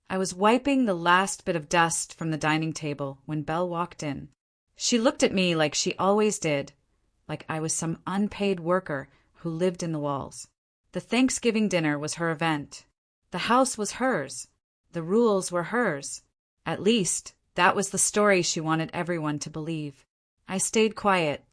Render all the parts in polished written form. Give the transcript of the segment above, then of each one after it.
I was wiping the last bit of dust from the dining table when Belle walked in. She looked at me like she always did, like I was some unpaid worker who lived in the walls. The Thanksgiving dinner was her event. The house was hers. The rules were hers. At least, that was the story she wanted everyone to believe. I stayed quiet.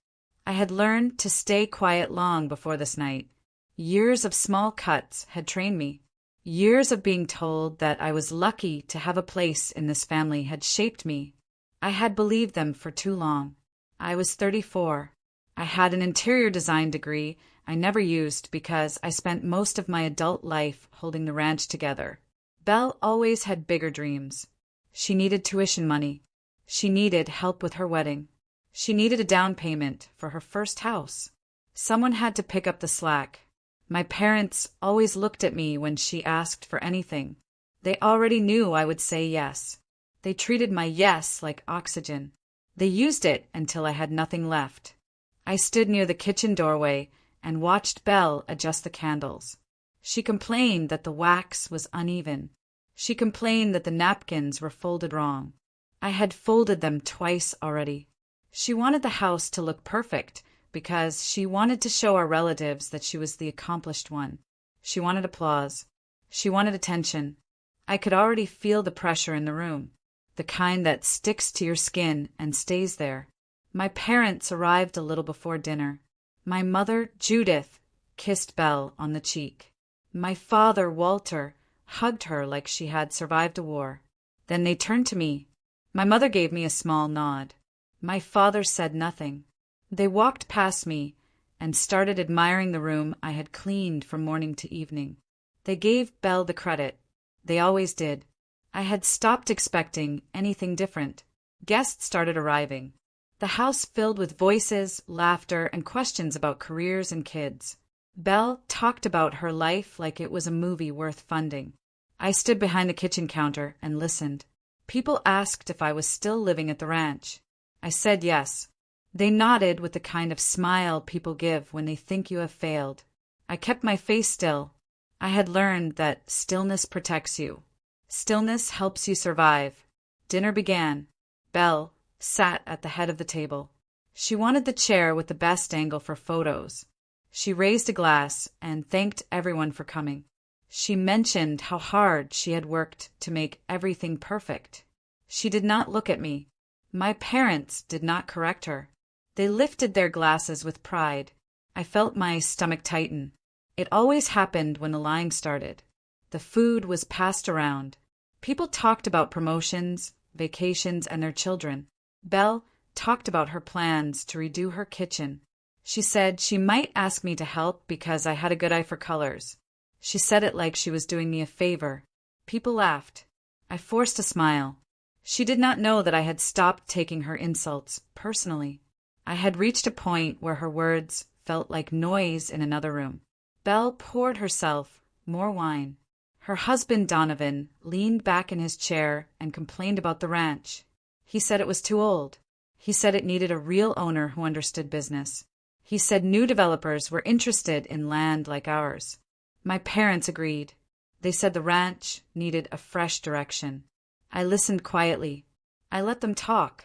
I had learned to stay quiet long before this night. Years of small cuts had trained me. Years of being told that I was lucky to have a place in this family had shaped me. I had believed them for too long. I was 34. I had an interior design degree I never used because I spent most of my adult life holding the ranch together. Belle always had bigger dreams. She needed tuition money. She needed help with her wedding. She needed a down payment for her first house. Someone had to pick up the slack. My parents always looked at me when she asked for anything. They already knew I would say yes. They treated my yes like oxygen. They used it until I had nothing left. I stood near the kitchen doorway and watched Belle adjust the candles. She complained that the wax was uneven. She complained that the napkins were folded wrong. I had folded them twice already. She wanted the house to look perfect because she wanted to show our relatives that she was the accomplished one. She wanted applause. She wanted attention. I could already feel the pressure in the room, the kind that sticks to your skin and stays there. My parents arrived a little before dinner. My mother, Judith, kissed Belle on the cheek. My father, Walter, hugged her like she had survived a war. Then they turned to me. My mother gave me a small nod. My father said nothing. They walked past me and started admiring the room I had cleaned from morning to evening. They gave Belle the credit. They always did. I had stopped expecting anything different. Guests started arriving. The house filled with voices, laughter, and questions about careers and kids. Belle talked about her life like it was a movie worth funding. I stood behind the kitchen counter and listened. People asked if I was still living at the ranch. I said yes. They nodded with the kind of smile people give when they think you have failed. I kept my face still. I had learned that stillness protects you. Stillness helps you survive. Dinner began. Belle sat at the head of the table. She wanted the chair with the best angle for photos. She raised a glass and thanked everyone for coming. She mentioned how hard she had worked to make everything perfect. She did not look at me. My parents did not correct her. They lifted their glasses with pride. I felt my stomach tighten. It always happened when the lying started. The food was passed around. People talked about promotions, vacations, and their children. Belle talked about her plans to redo her kitchen. She said she might ask me to help because I had a good eye for colors. She said it like she was doing me a favor. People laughed. I forced a smile. She did not know that I had stopped taking her insults personally. I had reached a point where her words felt like noise in another room. Belle poured herself more wine. Her husband, Donovan, leaned back in his chair and complained about the ranch. He said it was too old. He said it needed a real owner who understood business. He said new developers were interested in land like ours. My parents agreed. They said the ranch needed a fresh direction. I listened quietly. I let them talk.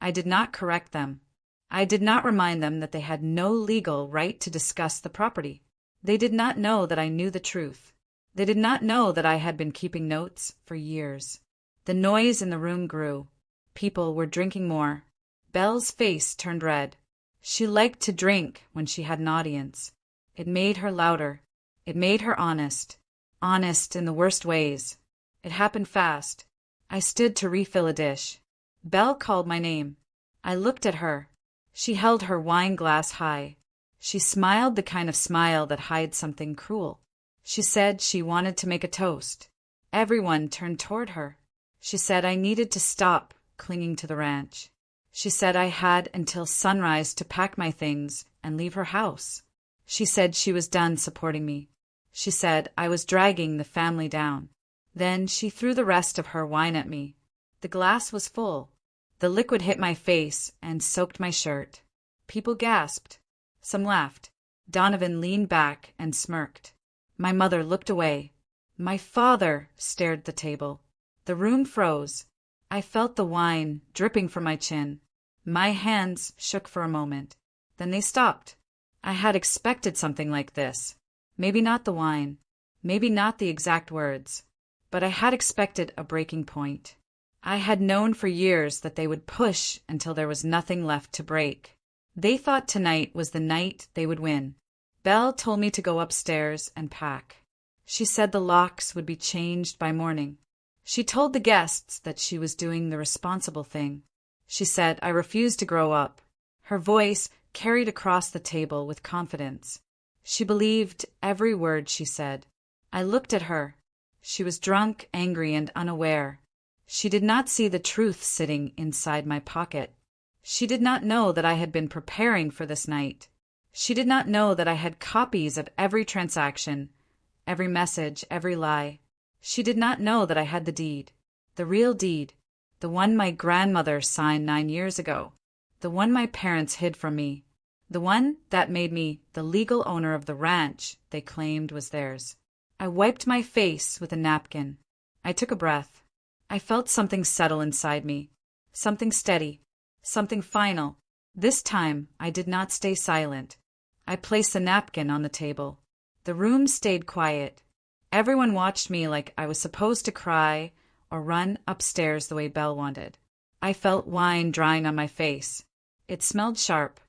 I did not correct them. I did not remind them that they had no legal right to discuss the property. They did not know that I knew the truth. They did not know that I had been keeping notes for years. The noise in the room grew. People were drinking more. Belle's face turned red. She liked to drink when she had an audience. It made her louder. It made her honest. Honest in the worst ways. It happened fast. I stood to refill a dish. Belle called my name. I looked at her. She held her wine glass high. She smiled the kind of smile that hides something cruel. She said she wanted to make a toast. Everyone turned toward her. She said I needed to stop clinging to the ranch. She said I had until sunrise to pack my things and leave her house. She said she was done supporting me. She said I was dragging the family down. Then she threw the rest of her wine at me. The glass was full. The liquid hit my face and soaked my shirt. People gasped. Some laughed. Donovan leaned back and smirked. My mother looked away. My father stared at the table. The room froze. I felt the wine dripping from my chin. My hands shook for a moment. Then they stopped. I had expected something like this. Maybe not the wine. Maybe not the exact words. But I had expected a breaking point. I had known for years that they would push until there was nothing left to break. They thought tonight was the night they would win. Belle told me to go upstairs and pack. She said the locks would be changed by morning. She told the guests that she was doing the responsible thing. She said I refused to grow up. Her voice carried across the table with confidence. She believed every word she said. I looked at her. She was drunk, angry, and unaware. She did not see the truth sitting inside my pocket. She did not know that I had been preparing for this night. She did not know that I had copies of every transaction, every message, every lie. She did not know that I had the deed, the real deed, the one my grandmother signed 9 years ago, the one my parents hid from me, the one that made me the legal owner of the ranch they claimed was theirs. I wiped my face with a napkin. I took a breath. I felt something settle inside me, something steady, something final. This time I did not stay silent. I placed the napkin on the table. The room stayed quiet. Everyone watched me like I was supposed to cry or run upstairs the way Belle wanted. I felt wine drying on my face. It smelled sharp.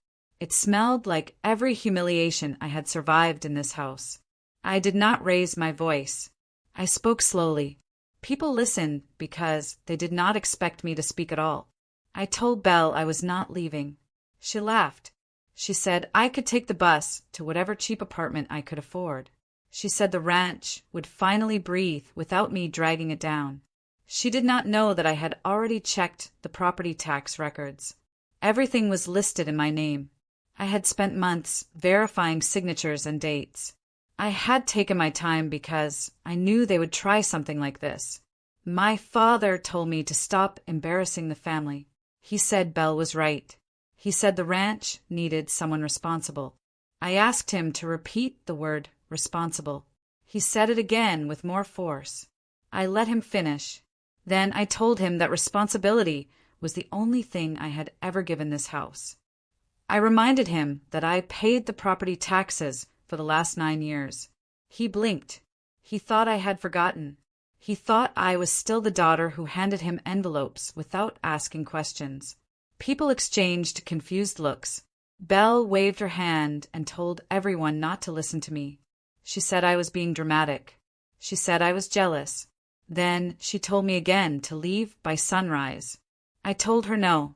It smelled like every humiliation I had survived in this house. I did not raise my voice. I spoke slowly. People listened because they did not expect me to speak at all. I told Belle I was not leaving. She laughed. She said I could take the bus to whatever cheap apartment I could afford. She said the ranch would finally breathe without me dragging it down. She did not know that I had already checked the property tax records. Everything was listed in my name. I had spent months verifying signatures and dates. I had taken my time because I knew they would try something like this. My father told me to stop embarrassing the family. He said Belle was right. He said the ranch needed someone responsible. I asked him to repeat the word responsible. He said it again with more force. I let him finish. Then I told him that responsibility was the only thing I had ever given this house. I reminded him that I paid the property taxes for the last 9 years. He blinked. He thought I had forgotten. He thought I was still the daughter who handed him envelopes without asking questions. People exchanged confused looks. Belle waved her hand and told everyone not to listen to me. She said I was being dramatic. She said I was jealous. Then she told me again to leave by sunrise. I told her no.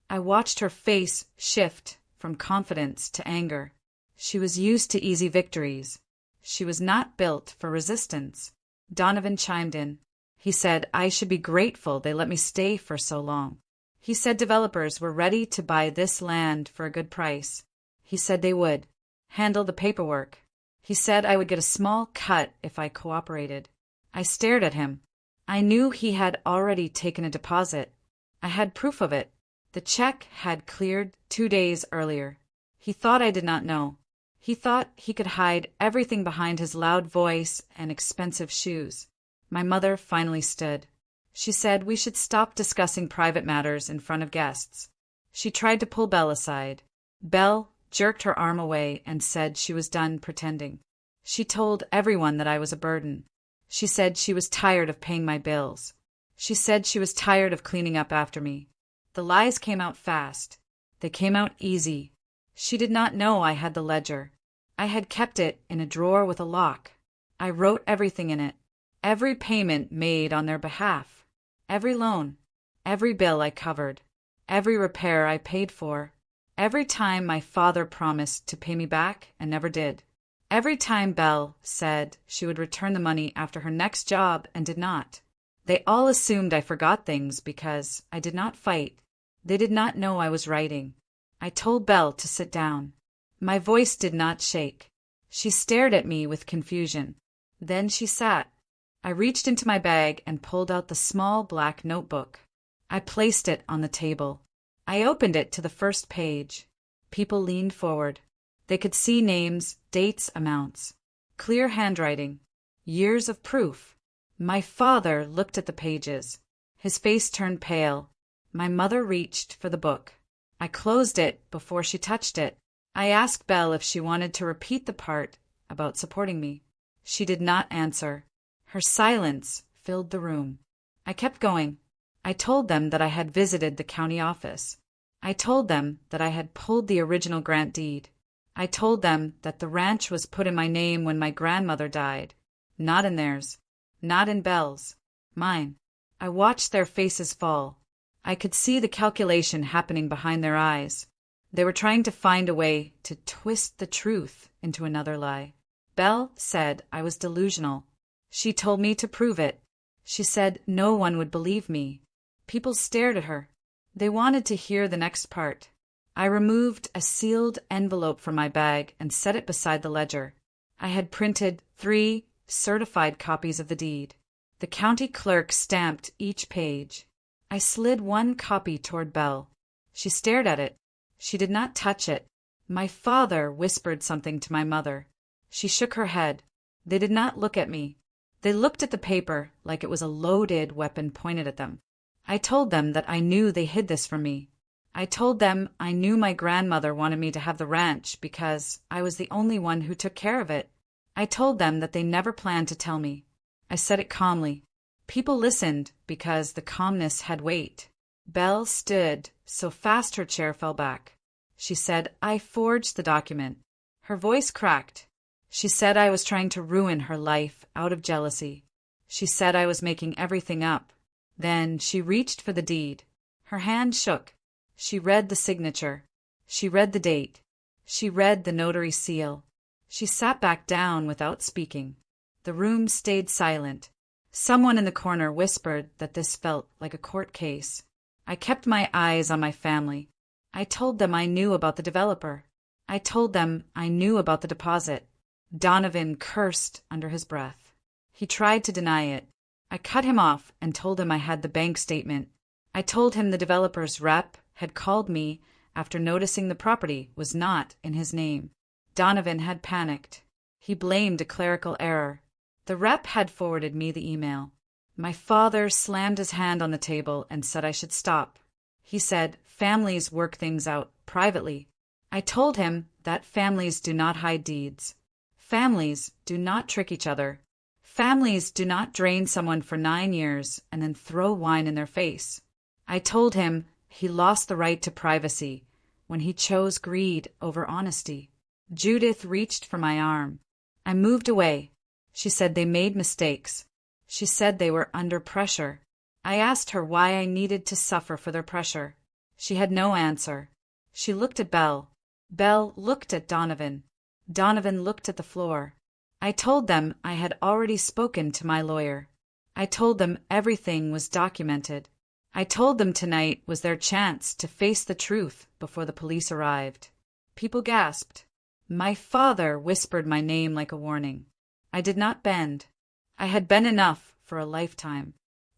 I watched her face shift from confidence to anger. She was used to easy victories. She was not built for resistance. Donovan chimed in. He said I should be grateful they let me stay for so long. He said developers were ready to buy this land for a good price. He said they would handle the paperwork. He said I would get a small cut if I cooperated. I stared at him. I knew he had already taken a deposit. I had proof of it. The check had cleared 2 days earlier. He thought I did not know. He thought he could hide everything behind his loud voice and expensive shoes. My mother finally stood. She said we should stop discussing private matters in front of guests. She tried to pull Belle aside. Belle jerked her arm away and said she was done pretending. She told everyone that I was a burden. She said she was tired of paying my bills. She said she was tired of cleaning up after me. The lies came out fast. They came out easy. She did not know I had the ledger. I had kept it in a drawer with a lock. I wrote everything in it. Every payment made on their behalf. Every loan. Every bill I covered. Every repair I paid for. Every time my father promised to pay me back and never did. Every time Belle said she would return the money after her next job and did not. They all assumed I forgot things because I did not fight. They did not know I was writing. I told Belle to sit down. My voice did not shake. She stared at me with confusion. Then she sat. I reached into my bag and pulled out the small black notebook. I placed it on the table. I opened it to the first page. People leaned forward. They could see names, dates, amounts. Clear handwriting. Years of proof. My father looked at the pages. His face turned pale. My mother reached for the book. I closed it before she touched it. I asked Belle if she wanted to repeat the part about supporting me. She did not answer. Her silence filled the room. I kept going. I told them that I had visited the county office. I told them that I had pulled the original grant deed. I told them that the ranch was put in my name when my grandmother died. Not in theirs. Not in Belle's. Mine. I watched their faces fall. I could see the calculation happening behind their eyes. They were trying to find a way to twist the truth into another lie. Belle said I was delusional. She told me to prove it. She said no one would believe me. People stared at her. They wanted to hear the next part. I removed a sealed envelope from my bag and set it beside the ledger. I had printed 3 certified copies of the deed. The county clerk stamped each page. I slid 1 copy toward Belle. She stared at it. She did not touch it. My father whispered something to my mother. She shook her head. They did not look at me. They looked at the paper like it was a loaded weapon pointed at them. I told them that I knew they hid this from me. I told them I knew my grandmother wanted me to have the ranch because I was the only one who took care of it. I told them that they never planned to tell me. I said it calmly. People listened because the calmness had weight. Belle stood so fast her chair fell back. She said I forged the document. Her voice cracked. She said I was trying to ruin her life out of jealousy. She said I was making everything up. Then she reached for the deed. Her hand shook. She read the signature. She read the date. She read the notary seal. She sat back down without speaking. The room stayed silent. Someone in the corner whispered that this felt like a court case. I kept my eyes on my family. I told them I knew about the developer. I told them I knew about the deposit. Donovan cursed under his breath. He tried to deny it. I cut him off and told him I had the bank statement. I told him the developer's rep had called me after noticing the property was not in his name. Donovan had panicked. He blamed a clerical error. The rep had forwarded me the email. My father slammed his hand on the table and said I should stop. He said families work things out privately. I told him that families do not hide deeds. Families do not trick each other. Families do not drain someone for 9 years and then throw wine in their face. I told him he lost the right to privacy when he chose greed over honesty. Judith reached for my arm. I moved away. She said they made mistakes. She said they were under pressure. I asked her why I needed to suffer for their pressure. She had no answer. She looked at Belle. Belle looked at Donovan. Donovan looked at the floor. I told them I had already spoken to my lawyer. I told them everything was documented. I told them tonight was their chance to face the truth before the police arrived. People gasped. My father whispered my name like a warning. I did not bend. I had been enough for a lifetime.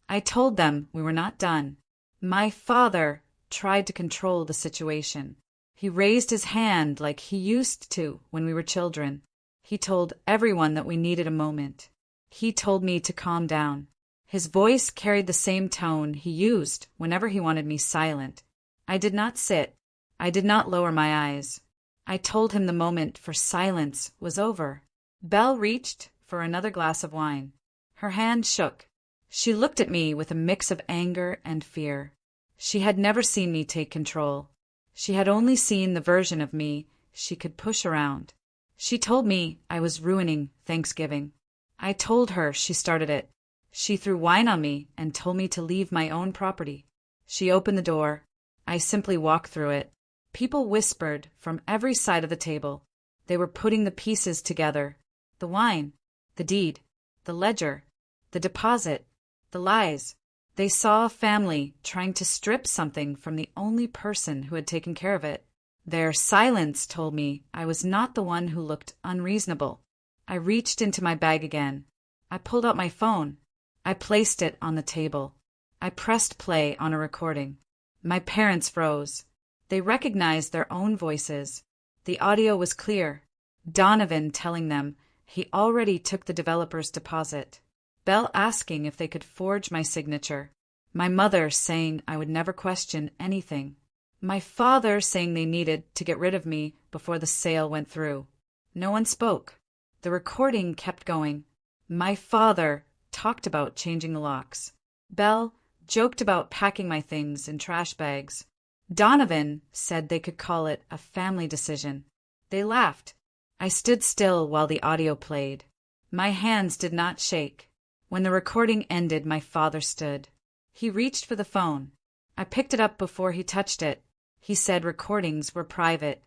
I told them we were not done. My father tried to control the situation. He raised his hand like he used to when we were children. He told everyone that we needed a moment. He told me to calm down. His voice carried the same tone he used whenever he wanted me silent. I did not sit. I did not lower my eyes. I told him the moment for silence was over. Belle reached for another glass of wine. Her hand shook. She looked at me with a mix of anger and fear. She had never seen me take control. She had only seen the version of me she could push around. She told me I was ruining Thanksgiving. I told her she started it. She threw wine on me and told me to leave my own property. She opened the door. I simply walked through it. People whispered from every side of the table. They were putting the pieces together. The wine, the deed, the ledger, the deposit, the lies. They saw a family trying to strip something from the only person who had taken care of it. Their silence told me I was not the one who looked unreasonable. I reached into my bag again. I pulled out my phone. I placed it on the table. I pressed play on a recording. My parents froze. They recognized their own voices. The audio was clear. Donovan telling them he already took the developer's deposit. Belle asking if they could forge my signature. My mother saying I would never question anything. My father saying they needed to get rid of me before the sale went through. No one spoke. The recording kept going. My father talked about changing the locks. Belle joked about packing my things in trash bags. Donovan said they could call it a family decision. They laughed. I stood still while the audio played. My hands did not shake. When the recording ended, my father stood. He reached for the phone. I picked it up before he touched it. He said recordings were private.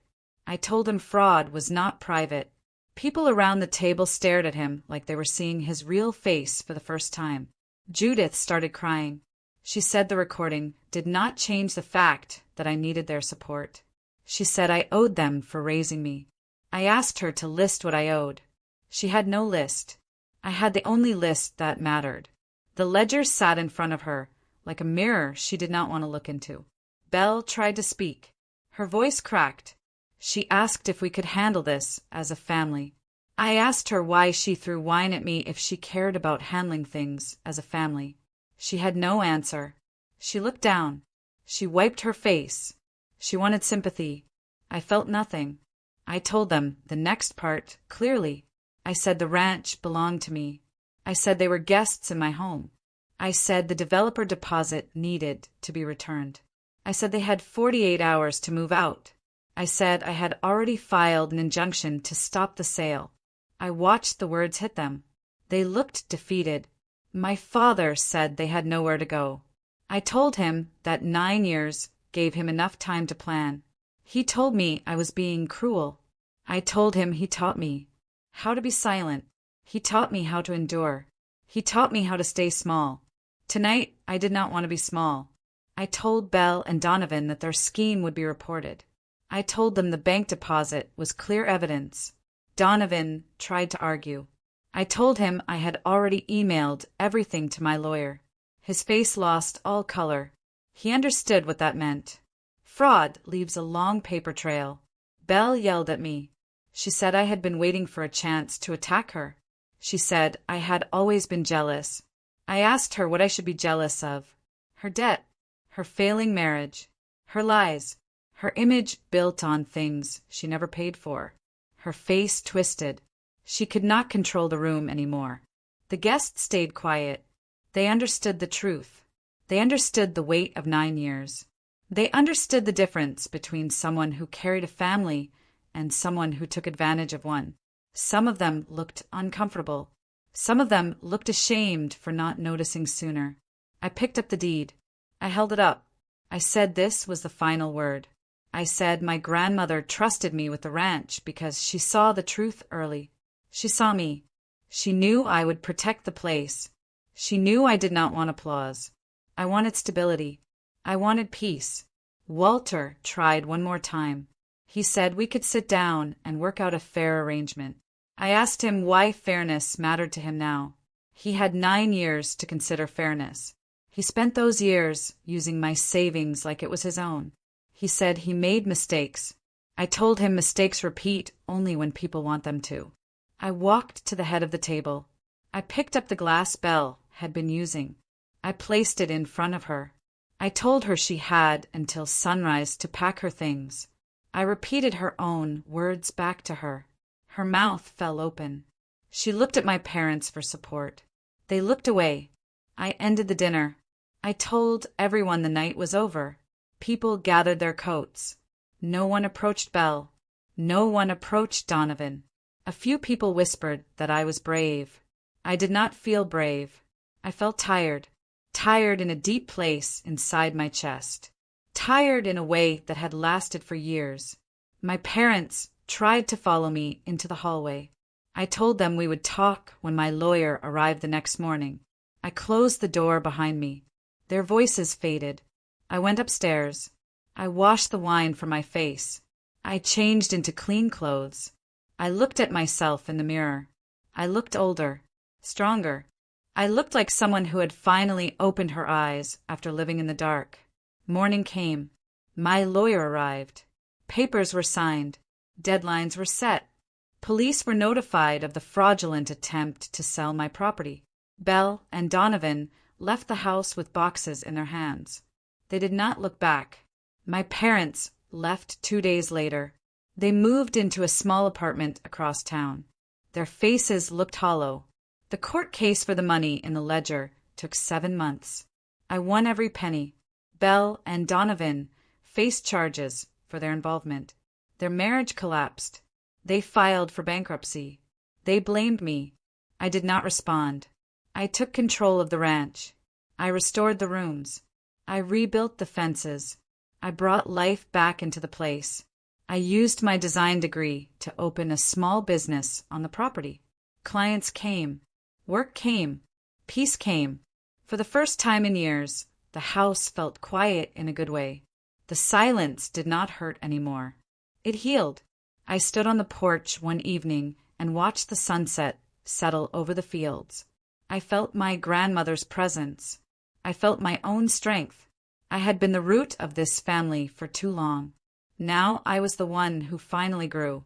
I told him fraud was not private. People around the table stared at him like they were seeing his real face for the first time. Judith started crying. She said the recording did not change the fact that I needed their support. She said I owed them for raising me. I asked her to list what I owed. She had no list. I had the only list that mattered. The ledger sat in front of her, like a mirror she did not want to look into. Belle tried to speak. Her voice cracked. She asked if we could handle this as a family. I asked her why she threw wine at me if she cared about handling things as a family. She had no answer. She looked down. She wiped her face. She wanted sympathy. I felt nothing. I told them the next part clearly. I said the ranch belonged to me. I said they were guests in my home. I said the developer deposit needed to be returned. I said they had 48 hours to move out. I said I had already filed an injunction to stop the sale. I watched the words hit them. They looked defeated. My father said they had nowhere to go. I told him that 9 years gave him enough time to plan. He told me I was being cruel. I told him he taught me how to be silent. He taught me how to endure. He taught me how to stay small. Tonight, I did not want to be small. I told Belle and Donovan that their scheme would be reported. I told them the bank deposit was clear evidence. Donovan tried to argue. I told him I had already emailed everything to my lawyer. His face lost all color. He understood what that meant. Fraud leaves a long paper trail. Belle yelled at me. She said I had been waiting for a chance to attack her. She said I had always been jealous. I asked her what I should be jealous of. Her debt, her failing marriage, her lies, her image built on things she never paid for. Her face twisted. She could not control the room anymore. The guests stayed quiet. They understood the truth. They understood the weight of 9 years. They understood the difference between someone who carried a family and someone who took advantage of one. Some of them looked uncomfortable. Some of them looked ashamed for not noticing sooner. I picked up the deed. I held it up. I said this was the final word. I said my grandmother trusted me with the ranch because she saw the truth early. She saw me. She knew I would protect the place. She knew I did not want applause. I wanted stability. I wanted peace. Walter tried one more time. He said we could sit down and work out a fair arrangement. I asked him why fairness mattered to him now. He had 9 years to consider fairness. He spent those years using my savings like it was his own. He said he made mistakes. I told him mistakes repeat only when people want them to. I walked to the head of the table. I picked up the glass Belle had been using. I placed it in front of her. I told her she had until sunrise to pack her things. I repeated her own words back to her. Her mouth fell open. She looked at my parents for support. They looked away. I ended the dinner. I told everyone the night was over. People gathered their coats. No one approached Belle. No one approached Donovan. A few people whispered that I was brave. I did not feel brave. I felt tired. Tired in a deep place inside my chest. Tired in a way that had lasted for years. My parents tried to follow me into the hallway. I told them we would talk when my lawyer arrived the next morning. I closed the door behind me. Their voices faded. I went upstairs. I washed the wine from my face. I changed into clean clothes. I looked at myself in the mirror. I looked older, stronger. I looked like someone who had finally opened her eyes after living in the dark. Morning came. My lawyer arrived. Papers were signed. Deadlines were set. Police were notified of the fraudulent attempt to sell my property. Belle and Donovan left the house with boxes in their hands. They did not look back. My parents left 2 days later. They moved into a small apartment across town. Their faces looked hollow. The court case for the money in the ledger took 7 months. I won every penny. Belle and Donovan faced charges for their involvement. Their marriage collapsed. They filed for bankruptcy. They blamed me. I did not respond. I took control of the ranch. I restored the rooms. I rebuilt the fences. I brought life back into the place. I used my design degree to open a small business on the property. Clients came. Work came. Peace came. For the first time in years, the house felt quiet in a good way. The silence did not hurt anymore. It healed. I stood on the porch one evening and watched the sunset settle over the fields. I felt my grandmother's presence. I felt my own strength. I had been the root of this family for too long. Now I was the one who finally grew.